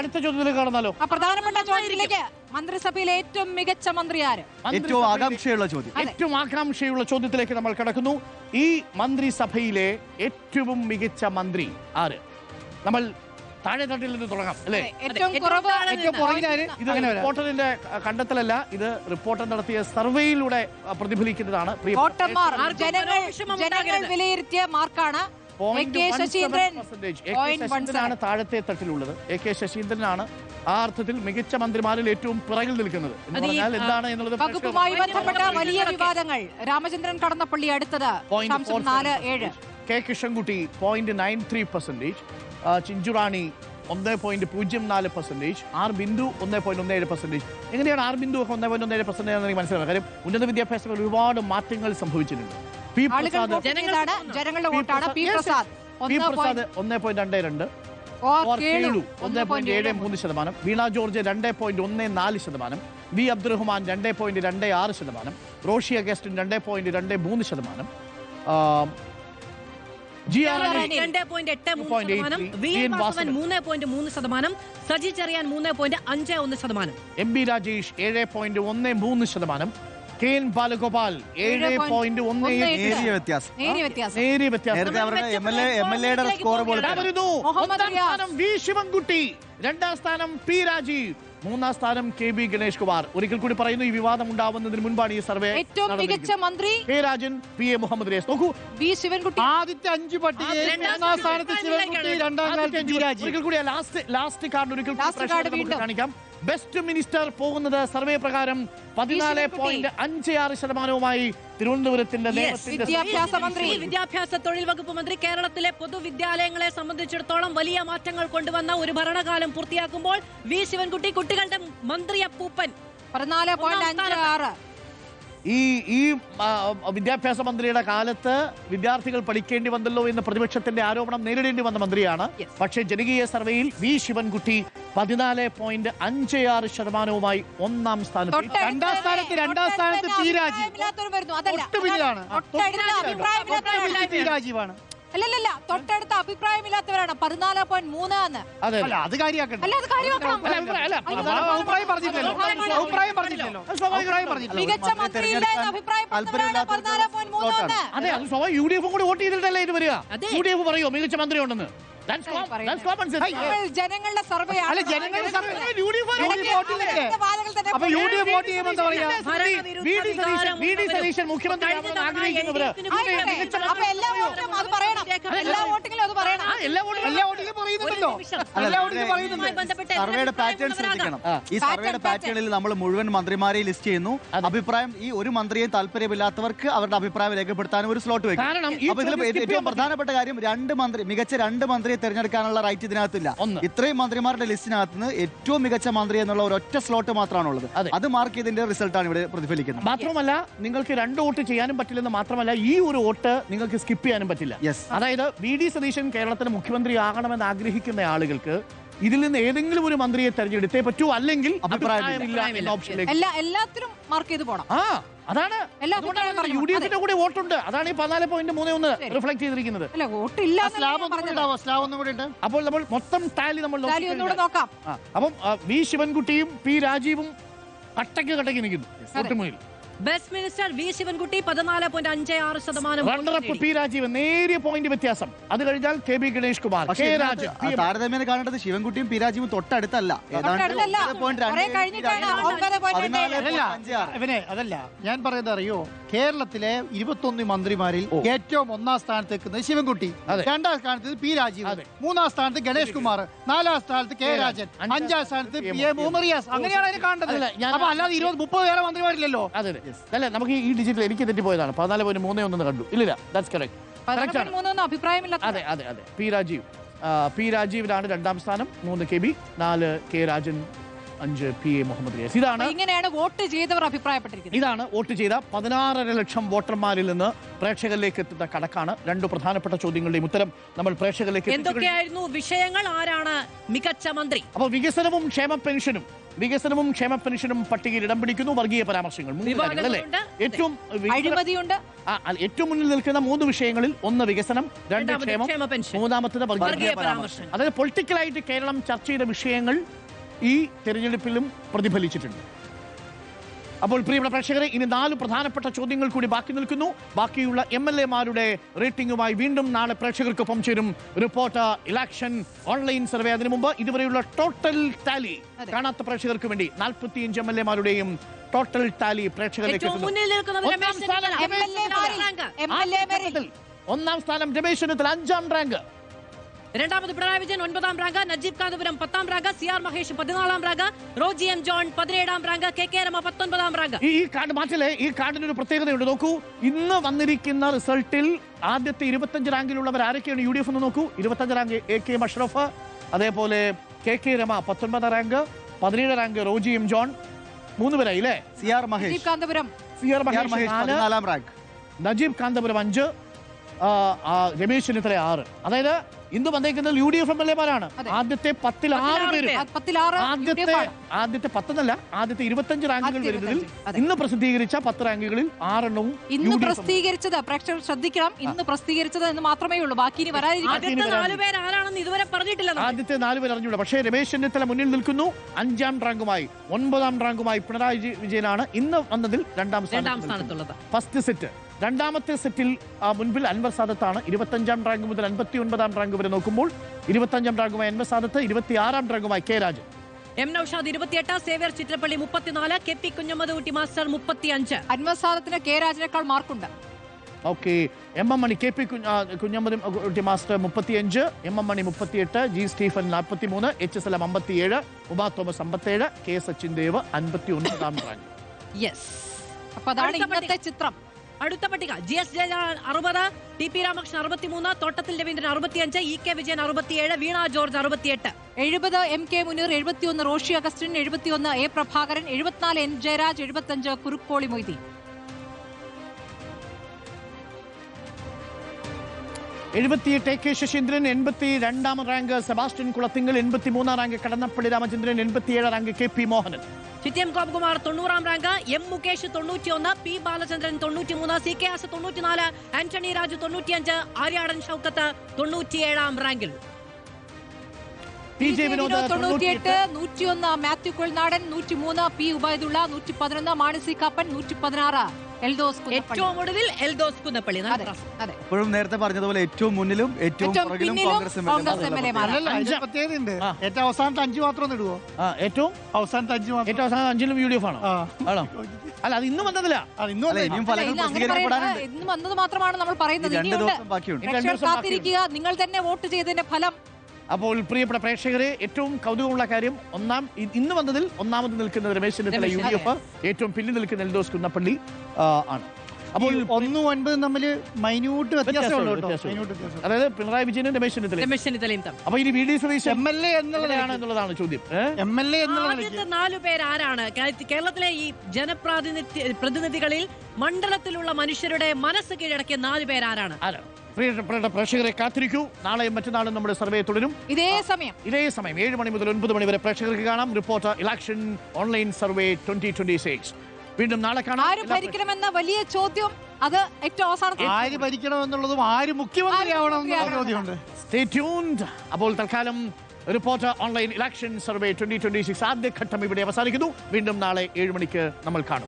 അടുത്ത ചോദ്യത്തിലേക്ക് കടന്നാലോ? പ്രധാനപ്പെട്ട ചോദ്യത്തിലേക്ക്, മന്ത്രിസഭയിലെ ഏറ്റവും മികച്ച മന്ത്രി ആര്? ഏറ്റവും ആകാംക്ഷയുള്ള ചോദ്യം. ഏറ്റവും ആകാംക്ഷയുള്ള ചോദ്യത്തിലേക്ക് നമ്മൾ കടക്കുന്നു. ഈ മന്ത്രിസഭയിലെ ഏറ്റവും മികച്ച മന്ത്രി ആര്? നമ്മൾ താഴെ തട്ടിൽ നിന്ന് തുടങ്ങാം അല്ലേ? ഏറ്റവും കുറവ് ഇത് റിപ്പോർട്ടറിന്റെ കണ്ടെത്തലല്ല, ഇത് റിപ്പോർട്ടർ നടത്തിയ സർവേയിലൂടെ പ്രതിഫലിക്കുന്നതാണ്. വോട്ടർമാർ ജനങ്ങൾ വിലയിരുത്തിയ മാർക്കാണ്. ശശീന്ദ്രനാണ് താഴത്തെ തട്ടിലുള്ളത്. AK ശശീന്ദ്രനാണ് ആ അർത്ഥത്തിൽ മികച്ച മന്ത്രിമാരിൽ ഏറ്റവും പിറകിൽ നിൽക്കുന്നത്. എന്ന് പറഞ്ഞാൽ എന്താണ് എന്നുള്ളത് വകുപ്പുമായി ബന്ധപ്പെട്ട വലിയ വിവാദങ്ങൾ. രാമചന്ദ്രൻ കടന്നപ്പള്ളി അടുത്തത് 0.47. K Krishnankutty 0.93%, Chinchu Rani 1.04%, R Bindu 1.17%. എങ്ങനെയാണ് R ബിന്ദു ഒക്കെ 1.17% എന്ന് എനിക്ക് മനസ്സിലാക്കാം. കാര്യം ഉന്നത വിദ്യാഭ്യാസത്തിൽ ഒരുപാട് മാറ്റങ്ങൾ സംഭവിച്ചിട്ടുണ്ട്. P Prasad 1.22%, Kelu 1.73%, Veena George 2.14%, V Abdurahman 2.26%, Roshi Augustine 2.23%, Saji Cherian 3.51%, MB Rajesh 7.13%, KN Balagopal 7.1. നേരിയ വ്യത്യാസം. V ശിവൻകുട്ടി, രണ്ടാം സ്ഥാനം P രാജീവ്, മൂന്നാം സ്ഥാനം KB ഗണേഷ് കുമാർ. ഒരിക്കൽ കൂടി പറയുന്നു, ഈ വിവാദം ഉണ്ടാവുന്നതിന് മുൻപാണ് ഈ സർവേ. ഏറ്റവും മികച്ച മന്ത്രി K രാജൻ, PA മുഹമ്മദ് റിയാസ്. നോക്കൂ, V ശിവൻകുട്ടി ആദ്യത്തെ 5 പട്ടികയിൽ ഒന്നാം സ്ഥാനത്ത് ശിവൻകുട്ടി, രണ്ടാം സ്ഥാനത്ത് P രാജീവ്. ഒരിക്കൽ കൂടി ലാസ്റ്റ് കാർഡ് ഒരിക്കൽ കൂടി കാണിക്കാം. ബെസ്റ്റ് മിനിസ്റ്റർ പോകുന്നത് സർവേ പ്രകാരം 14.56%. തിരുവനന്തപുരത്തിന്റെ വിദ്യാഭ്യാസ തൊഴിൽ വകുപ്പ് മന്ത്രി കേരളത്തിലെ പൊതുവിദ്യാലയങ്ങളെ സംബന്ധിച്ചിടത്തോളം വലിയ മാറ്റങ്ങൾ കൊണ്ടുവന്ന ഒരു ഭരണകാലം പൂർത്തിയാക്കുമ്പോൾ V ശിവൻകുട്ടി കുട്ടികളുടെ മന്ത്രി അപ്പൂപ്പൻ 14.56. ഈ വിദ്യാഭ്യാസ മന്ത്രിയുടെ കാലത്ത് വിദ്യാർത്ഥികൾ പഠിക്കേണ്ടി വന്നല്ലോ എന്ന പ്രതിപക്ഷത്തിന്റെ ആരോപണം നേരിടേണ്ടി വന്ന മന്ത്രിയാണ്. പക്ഷേ ജനകീയ സർവേയിൽ V ശിവൻകുട്ടി 14.56% ഒന്നാം സ്ഥാനത്ത്. രണ്ടാം സ്ഥാനത്ത് P രാജീവാണ്. അല്ലല്ല, തൊട്ടടുത്ത അഭിപ്രായമില്ലാത്തവരാണ് 14.3. അത് കാര്യമാക്കണം. മികച്ച മന്ത്രി അതെ, അത് സ്വാഭാവികം. UDF കൂടി വോട്ട് ചെയ്തിട്ടല്ലേ ഇത് വരിക. UDF പറയോ മികച്ച മന്ത്രി ഉണ്ടെന്ന്? ജനങ്ങളുടെ സർവേ സർവേയുടെ പാറ്റേൺ ശ്രദ്ധിക്കണം. ഈ സർവേയുടെ പാറ്റേണിൽ നമ്മൾ മുഴുവൻ മന്ത്രിമാരെ ലിസ്റ്റ് ചെയ്യുന്നു. അഭിപ്രായം ഈ ഒരു മന്ത്രിയെ താല്പര്യമില്ലാത്തവർക്ക് അവരുടെ അഭിപ്രായം രേഖപ്പെടുത്താനും ഒരു സ്ലോട്ട് വെക്കും. അപ്പൊ ഇതിൽ ഏറ്റവും പ്രധാനപ്പെട്ട കാര്യം മികച്ച രണ്ട് മന്ത്രിയെ തെരഞ്ഞെടുക്കാനുള്ള റൈറ്റ് ഇതിനകത്തില്ല. ഇത്രയും മന്ത്രിമാരുടെ ലിസ്റ്റിനകത്ത് നിന്ന് ഏറ്റവും മികച്ച മന്ത്രി എന്നുള്ള ഒരൊറ്റ സ്ലോട്ട് മാത്രമാണുള്ളത്. അത് മാർക്ക് ചെയ്തതിന്റെ റിസൾട്ടാണ് ഇവിടെ പ്രതിഫലിക്കുന്നത്. മാത്രമല്ല, നിങ്ങൾക്ക് 2 വോട്ട് ചെയ്യാനും പറ്റില്ലെന്ന് മാത്രമല്ല, ഈ ഒരു വോട്ട് നിങ്ങൾക്ക് സ്കിപ്പ് ചെയ്യാനും പറ്റില്ല. അതായത് VD സതീശൻ കേരളത്തിന് മുഖ്യമന്ത്രി ആകണമെന്ന് ആഗ്രഹിക്കുന്ന ആളുകൾക്ക് ഇതിൽ നിന്ന് ഏതെങ്കിലും ഒരു മന്ത്രിയെ തെരഞ്ഞെടുത്തേ പറ്റൂ, അല്ലെങ്കിൽ അഭിപ്രായമില്ല എന്ന ഓപ്ഷനിലേക്ക് എല്ലാത്തിനും മാർക്ക് ചെയ്ത് പോകണം. അതാണ് UDF കൂടി വോട്ടുണ്ട്. അതാണ് ഈ 14.31 റിഫ്ലക്ട് ചെയ്തിരിക്കുന്നത്. അപ്പോൾ നമ്മൾ മൊത്തം ടാലി നമ്മൾ നോക്കാം. അപ്പം V ശിവൻകുട്ടിയും P രാജീവും കട്ടയ്ക്ക് നിൽക്കുന്നു വോട്ടുമുന്നിൽ. Best minister V Sivankutty 14.56%. Runner up P Rajeev, നേരിയ പോയിന്റ് വ്യത്യാസം. അത് കഴിഞ്ഞാൽ KB ഗണേഷ് കുമാർ. താരതമ്യം കാണേണ്ടത് ശിവൻകുട്ടിയും P രാജീവും തൊട്ടടുത്തല്ല. അതല്ല ഞാൻ പറയുന്നത് അറിയോ, കേരളത്തിലെ 21 മന്ത്രിമാരിൽ ഏറ്റവും ഒന്നാം സ്ഥാനത്ത് നിൽക്കുന്നത് ശിവൻകുട്ടി, രണ്ടാം സ്ഥാനത്ത് P രാജീവ്, മൂന്നാം സ്ഥാനത്ത് ഗണേഷ് കുമാർ, നാലാം സ്ഥാനത്ത് K രാജൻ, അഞ്ചാം സ്ഥാനത്ത് PA മുഹമ്മദ് റിയാസ്. അങ്ങനെയാണ് അതിന് കാണേണ്ടത്. അപ്പൊ അല്ലാതെ 20-30 വേറെ മന്ത്രിമാരില്ലല്ലോ. അല്ല, നമുക്ക് ഈ ഡിജിറ്റൽ എനിക്ക് തെറ്റിപ്പോയതാണ്. 14.31 കണ്ടു. ഇല്ല, ദാറ്റ്സ് കറക്റ്റ്. അതെ അതെ അതെ. P രാജീവിനാണ് രണ്ടാം സ്ഥാനം, 3 KB, 4 K Rajan, 5 PA Muhammad Riyas. ഇതാണ് ഇങ്ങനെയാണ് വോട്ട് ചെയ്തവർ അഭിപ്രായപ്പെട്ടിരിക്കുന്നത്. ഇതാണ് വോട്ട് ചെയ്ത 16.5 ലക്ഷം വോട്ടർമാരിൽ നിന്ന് പ്രേക്ഷകരിലേക്ക് എത്തുന്ന കണക്കാണ്. രണ്ട് പ്രധാനപ്പെട്ട ചോദ്യങ്ങളുടെയും ഉത്തരം നമ്മൾ പ്രേക്ഷകരിലേക്ക് എന്തൊക്കെയായിരുന്നു വിഷയങ്ങൾ, ആരാണ് മികച്ച മന്ത്രി? അപ്പോൾ വികസനവും ക്ഷേമ പെൻഷനും പട്ടികയിൽ ഇടം പിടിക്കുന്നു. വർഗീയ പരാമർശങ്ങൾ, ഏറ്റവും മുന്നിൽ നിൽക്കുന്ന 3 വിഷയങ്ങളിൽ ഒന്ന് വികസനം, 2 ക്ഷേമം, മൂന്നാമത്തേത് വർഗീയ പരാമർശം. അതായത് പൊളിറ്റിക്കലായിട്ട് കേരളം ചർച്ച ചെയ്ത വിഷയങ്ങൾ ഈ തെരഞ്ഞെടുപ്പിലും പ്രതിഫലിച്ചിട്ടുണ്ട്. അപ്പോൾ പ്രിയപ്പെട്ട പ്രേക്ഷകരെ, ഇനി 4 പ്രധാനപ്പെട്ട ചോദ്യങ്ങൾ കൂടി ബാക്കി നിൽക്കുന്നു. ബാക്കിയുള്ള MLA-മാരുടെ റേറ്റിംഗുമായി വീണ്ടും നാളെ പ്രേക്ഷകർക്കൊപ്പം ചേരും റിപ്പോർട്ടർ ഇലക്ഷൻ ഓൺലൈൻ സർവേ. അതിനു മുമ്പ് ഇതുവരെയുള്ള ടോട്ടൽ ടാലി കാണാത്ത പ്രേക്ഷകർക്ക് വേണ്ടി 45 MLA-മാരുടെയും ടോട്ടൽ ടാലി പ്രേക്ഷകരിലേക്ക് ഒന്നാം സ്ഥാനം രമേശ് ചെന്നിത്തല 5ാം റാങ്ക്, രണ്ടാമത് Pinarayi Vijayan 9ാം rank, Najeeb Kanthapuram 10ാം rank, CR Mahesh 14ാം rank, Roji M John 17ാം rank, KK Rama 19ാം rank. ഈ കാർഡ് മാറ്റില്ലേ, ഈ കാർഡിന് ഒരു പ്രത്യേകതയുണ്ട്. നോക്കൂ, ഇന്ന് വന്നിരിക്കുന്ന റിസൾട്ടിൽ ആദ്യത്തെ 25 റാങ്കിലുള്ളവർ ആരൊക്കെയാണ് UDF എന്ന് നോക്കൂ. 25 റാങ്ക് AK മഷ്റഫ്, അതേപോലെ KK Rama 19ാം rank, 17 rank Roji M John, 3 പേരായി അല്ലേ. CR Mahesh 14ാം rank, Najeeb Kanthapuram 5, Ramesh Chennithala 6. അതായത് ഇന്ന് വന്നേക്കുന്നത് UDF MLA-മാരാണ്. ആദ്യത്തെ 10-ൽ 6 പേര്, ആദ്യത്തെ 10 ആദ്യത്തെ 25 റാങ്കുകൾ വരുന്നതിൽ ഇന്ന് പ്രസിദ്ധീകരിച്ച 10 റാങ്കുകളിൽ 6 എണ്ണവും ഇന്ന് പ്രസിദ്ധീകരിച്ചത്. പ്രേക്ഷകർ ശ്രദ്ധിക്കണം, ഇന്ന് പ്രസിദ്ധീകരിച്ചത് എന്ന് മാത്രമേ ഉള്ളൂ. ബാക്കി ഇനി വരാതിരിക്കും. ആദ്യത്തെ 4 പേര് ആരാണെന്ന് ഇതുവരെ പറഞ്ഞിട്ടില്ല. ആദ്യത്തെ 4 പേര് അറിഞ്ഞൂടാ. പക്ഷേ രമേശ് ചെന്നിത്തല മുന്നിൽ നിൽക്കുന്നു 5ാം റാങ്കുമായി. 9ാം റാങ്കുമായി പിണറായി വിജയനാണ് ഇന്ന് വന്നതിൽ 2ാം സ്ഥാനത്തുള്ളത്. First set. രണ്ടാമത്തെ സെറ്റിൽ മുൻപിൽ അൻവർ സാദത്താണ്. 25ാം റാങ്ക് മുതൽ 59ാം റാങ്ക് വരെ നോക്കുമ്പോൾ 25ാം റാങ്കുമായി അൻവർ സാദത്ത്, 26ാം റാങ്കുമായി K Rajan. M Noushad 28, Xavier Chithrappally 34, KP Kunhammed Kutty master 35. അൻവർ സാദത്തിന് K രാജനേക്കാൾ മാർക്കുണ്ട്. Okay. MM Mani, KP Kunhammed Kutty master 35, MM Mani 38, G Stephen 43, HSLM 57, Uma Thomas 57, K Sachin Dev 59ാം റാങ്ക്. യെസ്, അപ്പൊ അതാണ് ഇന്നത്തെ ചിത്രം. അടുത്ത പട്ടിക GS Jayarajan 60, TP Ramakrishnan 63, Thottathil Ravindran 65, EK Vijayan 67, Veena George 68, 70 MK Muneer, 71 Roshy Augustine, 71 A Prabhakaran, 74 N Jayaraj, 75 Kurukkoli Moideen. 78 AK Saseendran, 82ാം റാങ്ക് സെബാസ്റ്റ്യൻ കുളത്തിങ്കൽ, 83ാം rank Kadannappally Ramachandran, 87 rank KP Mohanan. Chittayam Gopakumar 90ാം rank, M Mukesh 91, P Balachandran 93, CK ആസ് 94, ആന്റണി രാജു 95, ആര്യാടൻ ഷൗക്കത്ത് 97ാം റാങ്കിൽ. PJ Vinod 98, 101 Mathew Kuzhalnadan, 103 P Ubaidullah, 111 മാണസി Kappan, 116 Eldhose Kunnappilly. ഏറ്റവും ഒടുവിൽ എൽദോസ് കുന്നപ്പള്ളി. ഇപ്പോഴും നേരത്തെ പറഞ്ഞതുപോലെ ഏറ്റവും മുന്നിലും ഏറ്റവും പുറകിലും കോൺഗ്രസ് പ്രത്യേകതയുണ്ട്. ഏറ്റവും അവസാനത്തെ 5 മാത്രം ഇടുവോ? ഏറ്റവും അവസാനത്തെ 5ലും UDF ആണോ? ആണോ? അല്ല, അത് ഇന്ന് വന്നതില്ല. ഇന്ന് വന്നത് മാത്രമാണ് നമ്മൾ പറയുന്നത്. കാത്തിരിക്കുക, നിങ്ങൾ തന്നെ വോട്ട് ചെയ്തതിന്റെ ഫലം. അപ്പോൾ പ്രിയപ്പെട്ട പ്രേക്ഷകരെ, ഏറ്റവും കൗതുകമുള്ള കാര്യം ഇന്ന് വന്നതിൽ ഒന്നാമത് നിൽക്കുന്നത് രമേശ് ചെന്നിത്തല UDF, ഏറ്റവും പിന്നിൽ നിൽക്കുന്ന എൽദോസ് കുന്നപ്പള്ളി ആണ്. അപ്പോൾ 1 9 തമ്മിൽ മൈന്യൂട്ട് വ്യത്യാസമുള്ളൂ. അതായത് പിണറായി വിജയനും രമേശ് ചെന്നിത്തലയും. അപ്പൊ ഇനി VD സതീശൻ MLA എന്നുള്ളതാണ് ചോദ്യം. MLA ആദ്യത്തെ 4 പേര് ആരാണ്? കേരളത്തിലെ ഈ ജനപ്രതിനിധികളിൽ മണ്ഡലത്തിലുള്ള മനുഷ്യരുടെ മനസ്സ് കീഴടക്കിയ 4 പേര് ആരാണ്? പ്രിയപ്പെട്ട പ്രേക്ഷകരെ, കാത്തിരിക്കൂ. നാളെയും മറ്റന്നാളും നമ്മുടെ സർവേ തുടരും. ഇതേ സമയം 7 മണി മുതൽ 9 മണി വരെ പ്രേക്ഷകർക്ക് കാണാം റിപ്പോർട്ടർ ഇലക്ഷൻ ഓൺലൈൻ സർവേ 2026. വീണ്ടും നാളെ കാണാം. ആര് ഭരിക്കണമെന്ന വലിയ ചോദ്യം, അത് ഏറ്റവും അവസാനത്തെ ആര് ഭരിക്കണമെന്നുള്ളതും ആര് മുഖ്യമന്ത്രിയാവണമെന്നുള്ള ചോദ്യമുണ്ട്. Stay tuned. അപ്പോൾ തൽക്കാലം റിപ്പോർട്ടർ ഓൺലൈൻ ഇലക്ഷൻ സർവേ 2026 ആദ്യഘട്ടം ഇവിടെ അവസാനിക്കുന്നു. വീണ്ടും നാളെ 7 മണിക്ക് നമ്മൾ കാണും.